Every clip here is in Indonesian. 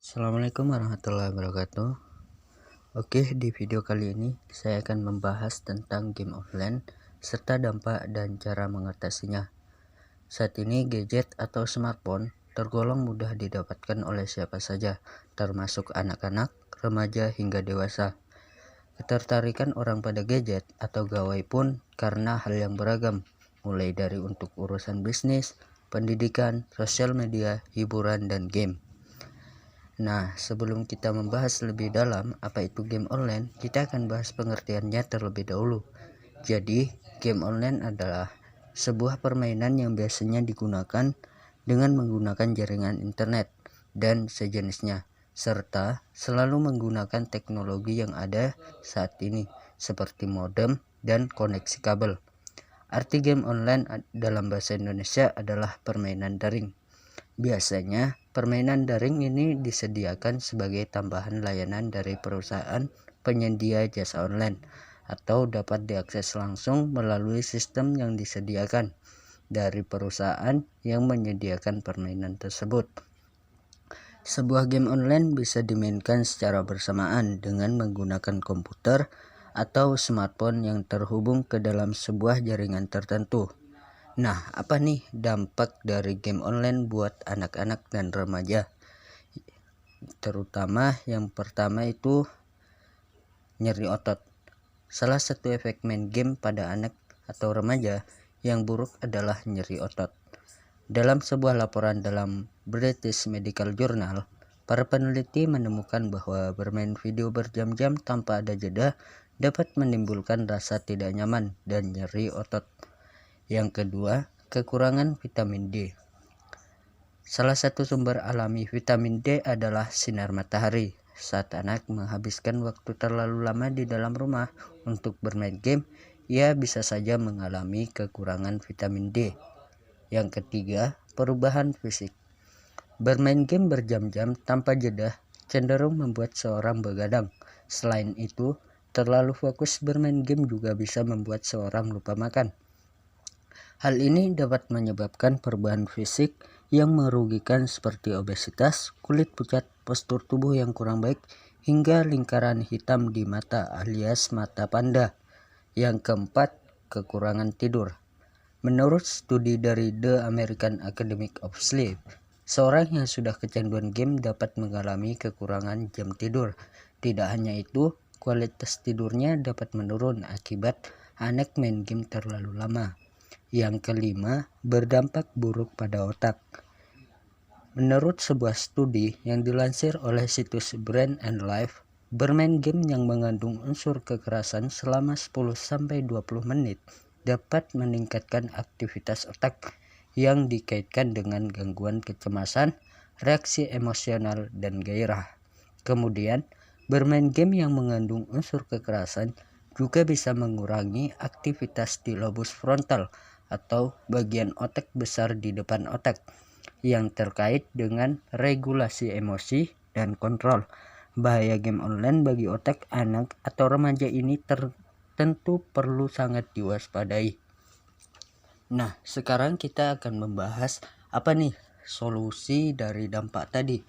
Assalamualaikum warahmatullahi wabarakatuh. Oke, di video kali ini saya akan membahas tentang game offline serta dampak dan cara mengatasinya. Saat ini gadget atau smartphone tergolong mudah didapatkan oleh siapa saja, termasuk anak-anak, remaja hingga dewasa. Ketertarikan orang pada gadget atau gawai pun karena hal yang beragam, mulai dari untuk urusan bisnis, pendidikan, sosial media, hiburan, dan game. Nah, sebelum kita membahas lebih dalam apa itu game online, kita akan bahas pengertiannya terlebih dahulu. Jadi, game online adalah sebuah permainan yang biasanya digunakan dengan menggunakan jaringan internet dan sejenisnya, serta selalu menggunakan teknologi yang ada saat ini, seperti modem dan koneksi kabel. Arti game online dalam bahasa Indonesia adalah permainan daring. Biasanya, permainan daring ini disediakan sebagai tambahan layanan dari perusahaan penyedia jasa online atau dapat diakses langsung melalui sistem yang disediakan dari perusahaan yang menyediakan permainan tersebut. Sebuah game online bisa dimainkan secara bersamaan dengan menggunakan komputer atau smartphone yang terhubung ke dalam sebuah jaringan tertentu. Nah, apa nih dampak dari game online buat anak-anak dan remaja? Terutama yang pertama itu nyeri otot. Salah satu efek main game pada anak atau remaja yang buruk adalah nyeri otot. Dalam sebuah laporan dalam British Medical Journal, para peneliti menemukan bahwa bermain video berjam-jam tanpa ada jeda dapat menimbulkan rasa tidak nyaman dan nyeri otot. Yang kedua, kekurangan vitamin D. Salah satu sumber alami vitamin D adalah sinar matahari. Saat anak menghabiskan waktu terlalu lama di dalam rumah untuk bermain game, ia bisa saja mengalami kekurangan vitamin D. Yang ketiga, perubahan fisik. Bermain game berjam-jam tanpa jeda cenderung membuat seorang begadang. Selain itu, terlalu fokus bermain game juga bisa membuat seorang lupa makan. Hal ini dapat menyebabkan perubahan fisik yang merugikan seperti obesitas, kulit pucat, postur tubuh yang kurang baik, hingga lingkaran hitam di mata alias mata panda. Yang keempat, kekurangan tidur. Menurut studi dari The American Academy of Sleep, seorang yang sudah kecanduan game dapat mengalami kekurangan jam tidur. Tidak hanya itu, kualitas tidurnya dapat menurun akibat anak main game terlalu lama. Yang kelima, berdampak buruk pada otak. Menurut sebuah studi yang dilansir oleh situs Brain and Life, bermain game yang mengandung unsur kekerasan selama 10-20 menit dapat meningkatkan aktivitas otak yang dikaitkan dengan gangguan kecemasan, reaksi emosional, dan gairah. Kemudian, bermain game yang mengandung unsur kekerasan juga bisa mengurangi aktivitas di lobus frontal atau bagian otak besar di depan otak yang terkait dengan regulasi emosi dan kontrol. Bahaya game online bagi otak anak atau remaja ini tentu perlu sangat diwaspadai. Nah, sekarang kita akan membahas apa nih solusi dari dampak tadi.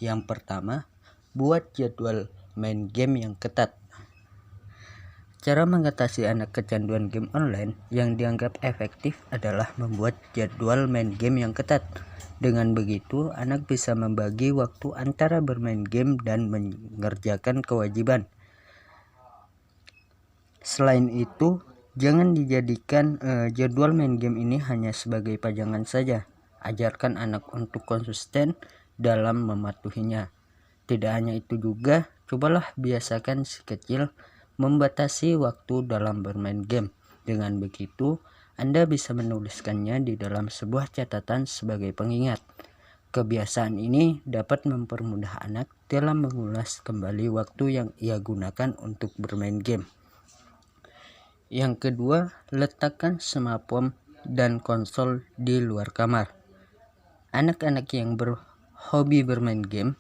Yang pertama, buat jadwal main game yang ketat. Cara mengatasi anak kecanduan game online yang dianggap efektif adalah membuat jadwal main game yang ketat. Dengan begitu, anak bisa membagi waktu antara bermain game dan mengerjakan kewajiban. Selain itu, jangan dijadikan jadwal main game ini hanya sebagai pajangan saja. Ajarkan anak untuk konsisten dalam mematuhinya. Tidak hanya itu juga, cobalah biasakan si kecil membatasi waktu dalam bermain game. Dengan begitu, Anda bisa menuliskannya di dalam sebuah catatan sebagai pengingat. Kebiasaan ini dapat mempermudah anak dalam mengulas kembali waktu yang ia gunakan untuk bermain game. Yang kedua, letakkan smartphone dan konsol di luar kamar. Anak-anak yang berhobi bermain game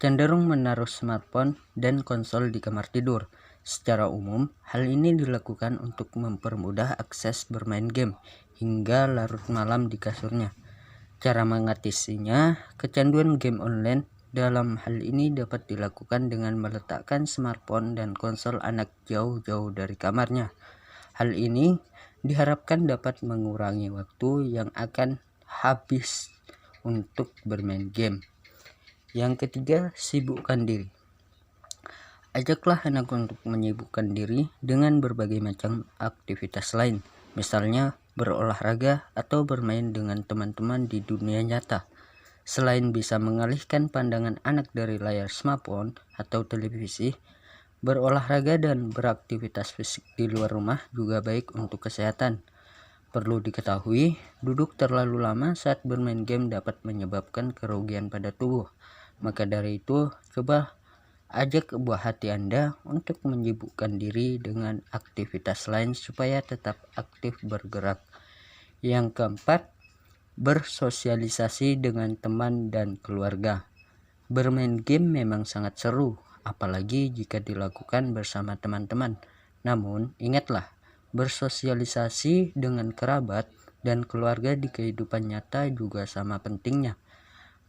cenderung menaruh smartphone dan konsol di kamar tidur. Secara umum, hal ini dilakukan untuk mempermudah akses bermain game hingga larut malam di kasurnya. Cara mengatasinya, kecanduan game online Dalam hal ini dapat dilakukan dengan meletakkan smartphone dan konsol anak jauh-jauh dari kamarnya. Hal ini diharapkan dapat mengurangi waktu yang akan habis untuk bermain game. Yang ketiga, sibukkan diri. Ajaklah anak untuk menyibukkan diri dengan berbagai macam aktivitas lain, misalnya berolahraga atau bermain dengan teman-teman di dunia nyata. Selain bisa mengalihkan pandangan anak dari layar smartphone atau televisi, berolahraga dan beraktivitas fisik di luar rumah juga baik untuk kesehatan. Perlu diketahui, duduk terlalu lama saat bermain game dapat menyebabkan kerugian pada tubuh. Maka dari itu, coba ajak buah hati Anda untuk menyibukkan diri dengan aktivitas lain supaya tetap aktif bergerak. Yang keempat, bersosialisasi dengan teman dan keluarga. Bermain game memang sangat seru, apalagi jika dilakukan bersama teman-teman. Namun, ingatlah, bersosialisasi dengan kerabat dan keluarga di kehidupan nyata juga sama pentingnya.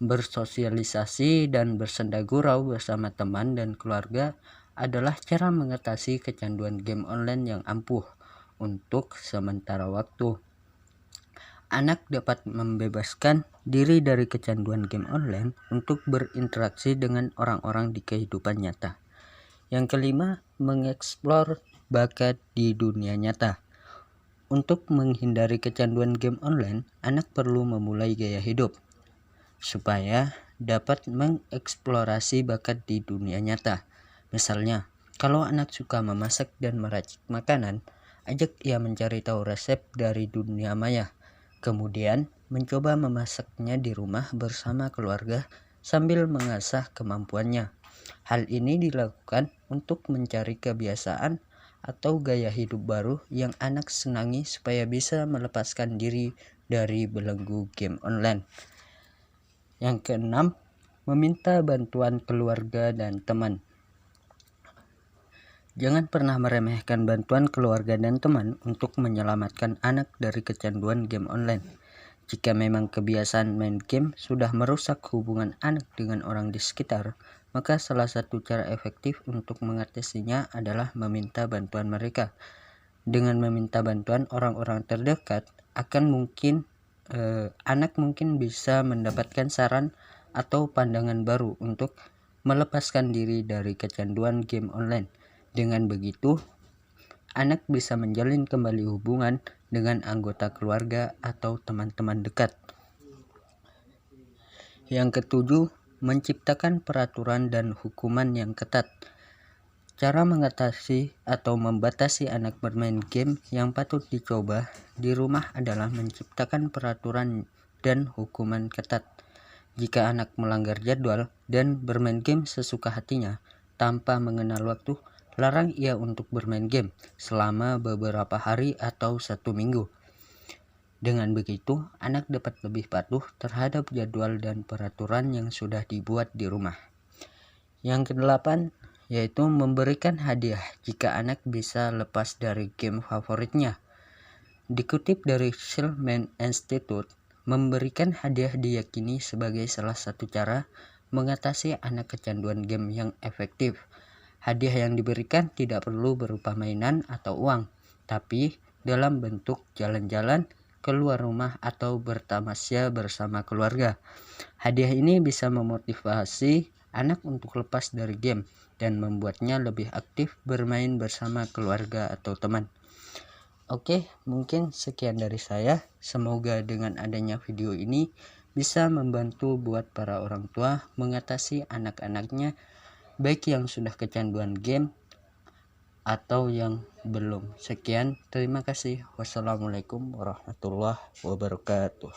Bersosialisasi dan bersenda gurau bersama teman dan keluarga adalah cara mengatasi kecanduan game online yang ampuh untuk sementara waktu. Anak dapat membebaskan diri dari kecanduan game online untuk berinteraksi dengan orang-orang di kehidupan nyata. Yang kelima, mengeksplor bakat di dunia nyata. Untuk menghindari kecanduan game online, anak perlu memulai gaya hidup supaya dapat mengeksplorasi bakat di dunia nyata. Misalnya, kalau anak suka memasak dan meracik makanan, ajak ia mencari tahu resep dari dunia maya. Kemudian, mencoba memasaknya di rumah bersama keluarga sambil mengasah kemampuannya. Hal ini dilakukan untuk mencari kebiasaan atau gaya hidup baru yang anak senangi supaya bisa melepaskan diri dari belenggu game online. Yang keenam, meminta bantuan keluarga dan teman. Jangan pernah meremehkan bantuan keluarga dan teman untuk menyelamatkan anak dari kecanduan game online. Jika memang kebiasaan main game sudah merusak hubungan anak dengan orang di sekitar, maka salah satu cara efektif untuk mengatasinya adalah meminta bantuan mereka. Dengan meminta bantuan orang-orang terdekat, anak mungkin bisa mendapatkan saran atau pandangan baru untuk melepaskan diri dari kecanduan game online. Dengan begitu, anak bisa menjalin kembali hubungan dengan anggota keluarga atau teman-teman dekat. Yang ketujuh, menciptakan peraturan dan hukuman yang ketat. Cara mengatasi atau membatasi anak bermain game yang patut dicoba di rumah adalah menciptakan peraturan dan hukuman ketat. Jika anak melanggar jadwal dan bermain game sesuka hatinya tanpa mengenal waktu, larang ia untuk bermain game selama beberapa hari atau 1 minggu. Dengan begitu, anak dapat lebih patuh terhadap jadwal dan peraturan yang sudah dibuat di rumah. Yang kedelapan, yaitu memberikan hadiah jika anak bisa lepas dari game favoritnya. Dikutip dari Silman Institute, memberikan hadiah diyakini sebagai salah satu cara mengatasi anak kecanduan game yang efektif. Hadiah yang diberikan tidak perlu berupa mainan atau uang, tapi dalam bentuk jalan-jalan, keluar rumah atau bertamasya bersama keluarga. Hadiah ini bisa memotivasi anak untuk lepas dari game dan membuatnya lebih aktif bermain bersama keluarga atau teman. Oke, mungkin sekian dari saya. Semoga dengan adanya video ini bisa membantu buat para orang tua mengatasi anak-anaknya, baik yang sudah kecanduan game atau yang belum. Sekian, terima kasih. Wassalamualaikum warahmatullahi wabarakatuh.